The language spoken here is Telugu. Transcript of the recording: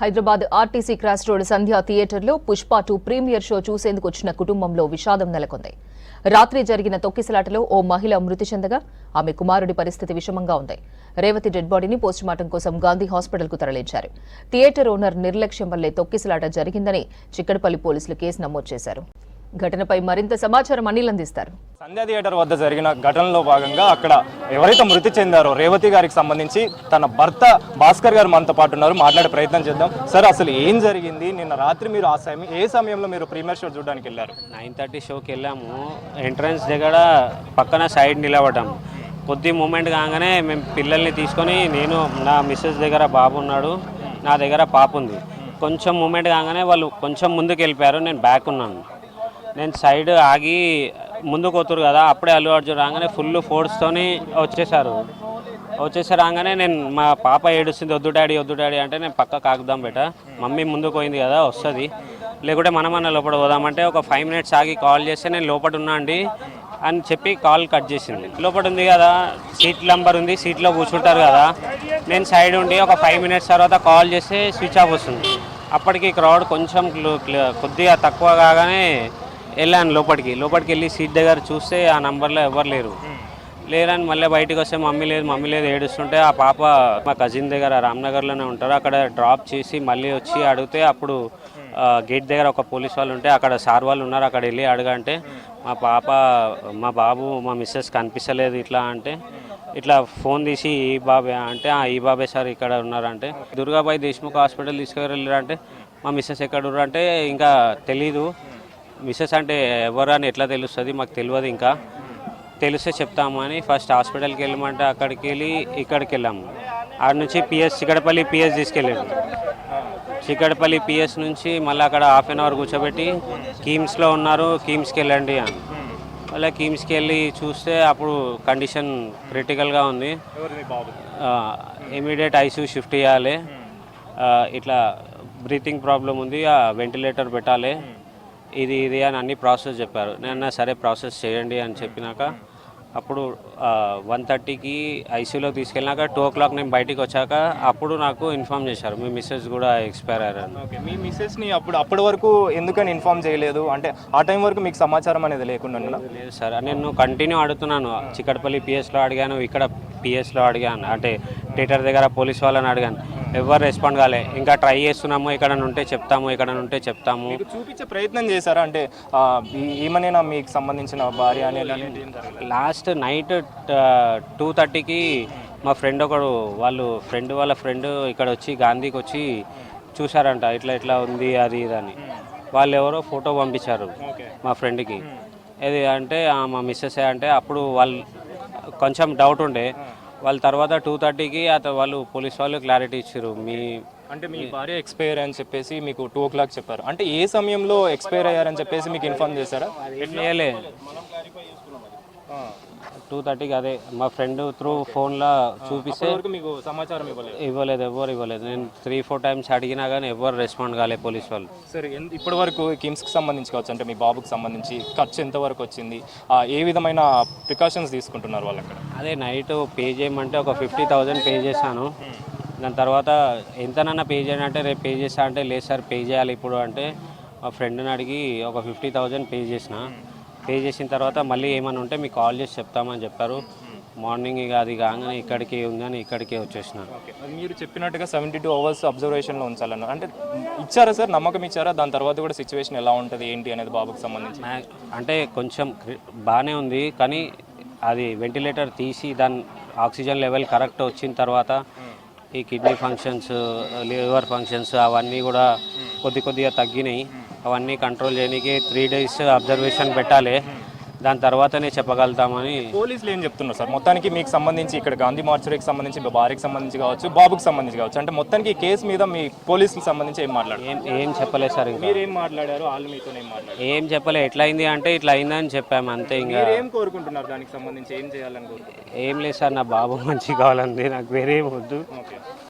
హైదరాబాద్ ఆర్టీసీ క్రాస్ రోడ్ సంధ్యా థియేటర్లో పుష్ప 2 ప్రీమియర్ షో చూసేందుకు వచ్చిన కుటుంబంలో విషాదం నెలకొంది. రాత్రి జరిగిన తొక్కిసలాటలో ఓ మహిళ మృతి చెందగా ఆమె కుమారుడి పరిస్థితి విషమంగా ఉంది. రేవతి డెడ్ బాడీని పోస్టుమార్టం కోసం గాంధీ హాస్పిటల్కు తరలించారు. థియేటర్ ఓనర్ నిర్లక్ష్యం వల్లే తొక్కిసలాట జరిగిందని చిక్కడపల్లి పోలీసులు కేసు నమోదు చేశారు. ఘటనపై మరింత సమాచారం అనిల్ అందిస్తారు. సంధ్యా థియేటర్ వద్ద జరిగిన ఘటనలో భాగంగా అక్కడ ఎవరైతే మృతి చెందారో రేవతి గారికి సంబంధించి తన భర్త భాస్కర్ గారు మనతో పాటు ఉన్నారు. మాట్లాడే ప్రయత్నం చేద్దాం. సార్, అసలు ఏం జరిగింది? నిన్న రాత్రి మీరు ఏ సమయంలో మీరు ప్రీమియర్ షో చూడడానికి వెళ్ళారు? 9:30 షోకి వెళ్ళాము. ఎంట్రన్స్ దగ్గర పక్కన సైడ్ నిలబడ్డాము. కొద్ది మూమెంట్ కాగానే మేము పిల్లల్ని తీసుకొని, నేను నా మిస్సెస్ దగ్గర బాబు ఉన్నాడు, నా దగ్గర పాప ఉంది. కొంచెం మూమెంట్ కాగానే వాళ్ళు కొంచెం ముందుకు వెళ్ళిపోయారు. నేను బ్యాక్ ఉన్నాను. నేను సైడ్ ఆగి ముందుకు వస్తురు కదా, అప్పుడే అల్లు అర్జున్ రాగానే ఫుల్ ఫోర్స్తోని వచ్చేసారు. రాగానే నేను, మా పాప ఏడుస్తుంది, వద్దు డాడీ అంటే నేను పక్క కాకుదాం బేట, మమ్మీ ముందుకు పోయింది కదా వస్తుంది, లేకుంటే మనమన్నా లోపల పోదామంటే ఒక 5 minutes ఆగి కాల్ చేస్తే నేను లోపల ఉన్నా అండి అని చెప్పి కాల్ కట్ చేసింది. లోపల ఉంది కదా, సీట్ నెంబర్ ఉంది, సీట్లో కూర్చుంటారు కదా, నేను సైడ్ ఉండి ఒక 5 minutes తర్వాత కాల్ చేస్తే స్విచ్ ఆఫ్ వస్తుంది. అప్పటికి క్రౌడ్ కొంచెం కొద్దిగా తక్కువ కాగానే వెళ్ళాను లోపలికి వెళ్ళి సీట్ దగ్గర చూస్తే ఆ నంబర్లో ఎవరు లేరని మళ్ళీ బయటకు వస్తే మమ్మీ లేదు ఏడుస్తుంటే, ఆ పాప మా కజిన్ దగ్గర రామ్నగర్లోనే ఉంటారు, అక్కడ డ్రాప్ చేసి మళ్ళీ వచ్చి అడిగితే అప్పుడు గేట్ దగ్గర ఒక పోలీస్ వాళ్ళు ఉంటే అక్కడ సార్ వాళ్ళు ఉన్నారు, అక్కడ వెళ్ళి అడగంటే మా బాబు మా మిస్సెస్ కనిపించలేదు ఇట్లా అంటే, ఇట్లా ఫోన్ తీసి ఈ బాబే అంటే ఈ బాబే సార్ ఇక్కడ ఉన్నారంటే, దుర్గాబాయి దేశ్ముఖ్ హాస్పిటల్ తీసుకెళ్ళారంటే మా మిస్సెస్ ఎక్కడ ఉన్నారంటే ఇంకా తెలీదు, మిస్సెస్ అంటే ఎవరు అని ఎట్లా తెలుస్తుంది మాకు తెలియదు, ఇంకా తెలిస్తే చెప్తాము అని ఫస్ట్ హాస్పిటల్కి వెళ్ళమంటే అక్కడికి వెళ్ళి ఇక్కడికి వెళ్ళాము. ఆడ నుంచి చిక్కడపల్లి పిఎస్ తీసుకెళ్ళాము. చిక్కడపల్లి పిఎస్ నుంచి మళ్ళీ అక్కడ ½ an hour కూర్చోబెట్టి కీమ్స్లో ఉన్నారు, కీమ్స్కి వెళ్ళండి అని. మళ్ళీ కీమ్స్కి వెళ్ళి చూస్తే అప్పుడు కండిషన్ క్రిటికల్గా ఉంది, ఇమీడియట్ ఐసీయూ షిఫ్ట్ చేయాలి, ఇట్లా బ్రీతింగ్ ప్రాబ్లం ఉంది, వెంటిలేటర్ పెట్టాలి, ఇది అని అన్ని ప్రాసెస్ చెప్పారు. నేను సరే ప్రాసెస్ చేయండి అని చెప్పినాక అప్పుడు 1:30కి ఐసీయూలో తీసుకెళ్ళినాక 2 o'clock నేను బయటికి వచ్చాక అప్పుడు నాకు ఇన్ఫామ్ చేశారు మీ మిస్సెస్ కూడా ఎక్స్పైర్ అయ్యారని. ఓకే, మీ మిస్సెస్ని అప్పటి వరకు ఎందుకని ఇన్ఫామ్ చేయలేదు? అంటే ఆ టైం వరకు మీకు సమాచారం అనేది లేకుండా? లేదు సార్, నేను కంటిన్యూ అడుగుతున్నాను. చిక్కడపల్లి పిఎస్లో అడిగాను, ఇక్కడ పిఎస్లో అడిగాను, అంటే థియేటర్ దగ్గర పోలీస్ వాళ్ళని అడిగాను, ఎవరు రెస్పాండ్ కాలే. ఇంకా ట్రై చేస్తున్నాము, ఇక్కడ నుంటే చెప్తాము. చూపించే ప్రయత్నం చేశారా? అంటే ఏమనైనా మీకు సంబంధించిన భార్య అనేది? లాస్ట్ నైట్ 2:30కి మా ఫ్రెండ్ ఒకడు, వాళ్ళ ఫ్రెండ్ ఇక్కడ వచ్చి గాంధీకి వచ్చి చూశారంట, ఇట్లా ఉంది అది ఇది అని. వాళ్ళు ఎవరో ఫోటో పంపించారు మా ఫ్రెండ్కి. ఏది అంటే మా మిస్సెస్ అంటే అప్పుడు వాళ్ళు కొంచెం డౌట్ ఉండే. వాళ్ళ తర్వాత 2:30కి వాళ్ళు పోలీస్ వాళ్ళు క్లారిటీ ఇచ్చారు, అంటే మీ భార్య ఎక్స్పైర్ అని చెప్పేసి మీకు 2 o'clock చెప్పారు. అంటే ఏ సమయంలో ఎక్స్పైర్ అయ్యారని చెప్పేసి మీకు ఇన్ఫార్మ్ చేశారా? చేయలే, 2:30కి అదే మా ఫ్రెండ్ త్రూ ఫోన్లో చూపిస్తే మీకు సమాచారం ఇవ్వలేదు. నేను 3-4 times అడిగినా కానీ ఎవరు రెస్పాండ్ కాలేదు పోలీస్ వాళ్ళు. సరే, ఇప్పటి వరకు కిమ్స్కి సంబంధించి కావచ్చు, అంటే మీ బాబుకి సంబంధించి ఖర్చు ఎంతవరకు వచ్చింది, ఏ విధమైన ప్రికాషన్స్ తీసుకుంటున్నారు వాళ్ళు అక్కడ? అదే నైట్ పే చేయమంటే ఒక 50,000 పే చేశాను. దాని తర్వాత ఎంతనన్నా పే చేయండి అంటే రేపు పే చేస్తా అంటే లేదు సార్ పే చేయాలి ఇప్పుడు అంటే, మా ఫ్రెండ్ని అడిగి ఒక 50,000 పే చేసిన తర్వాత మళ్ళీ ఏమైనా ఉంటే మీకు కాల్ చేసి చెప్తామని చెప్పారు. మార్నింగ్ ఇక అది కాగానే ఇక్కడికి ఉందని ఇక్కడికే వచ్చేసినారు. మీరు చెప్పినట్టుగా 72 hours అబ్జర్వేషన్లో ఉంచాలన్నారు, అంటే ఇచ్చారా సార్? నమ్మకం ఇచ్చారా? దాని తర్వాత కూడా సిచ్యువేషన్ ఎలా ఉంటుంది ఏంటి అనేది బాబుకి సంబంధించి? అంటే కొంచెం బాగానే ఉంది, కానీ అది వెంటిలేటర్ తీసి దాని ఆక్సిజన్ లెవెల్ కరెక్ట్ వచ్చిన తర్వాత ఈ కిడ్నీ ఫంక్షన్స్, లివర్ ఫంక్షన్స్ అవన్నీ కూడా కొద్దిగా తగ్గినాయి. అవన్నీ కంట్రోల్ చేయడానికి 3 days అబ్జర్వేషన్ పెట్టాలి, దాని తర్వాతనే చెప్పగలుగుతామని. పోలీసులు ఏం చెప్తున్నారు సార్ మొత్తానికి మీకు సంబంధించి? ఇక్కడ గాంధీ మార్చురీకి సంబంధించి, భార్యకి సంబంధించి కావచ్చు, బాబుకి సంబంధించి కావచ్చు, అంటే మొత్తానికి కేసు మీద మీ పోలీసులకు సంబంధించి ఏం మాట్లాడారు? ఏం చెప్పలేదు సార్. మీరు ఏం మాట్లాడారు? వాళ్ళు మీతో ఏం చెప్పలేదు. ఎట్లా అయింది అంటే ఇట్లా అయిందని చెప్పాము అంతే. ఇంకా ఏం కోరుకుంటున్నారు? దానికి సంబంధించి ఏం చేయాలని కోరుకుంటున్నారు? ఏం లేదు సార్, నా బాబు మంచిగా కావాలండి, నాకు వేరే వద్దు.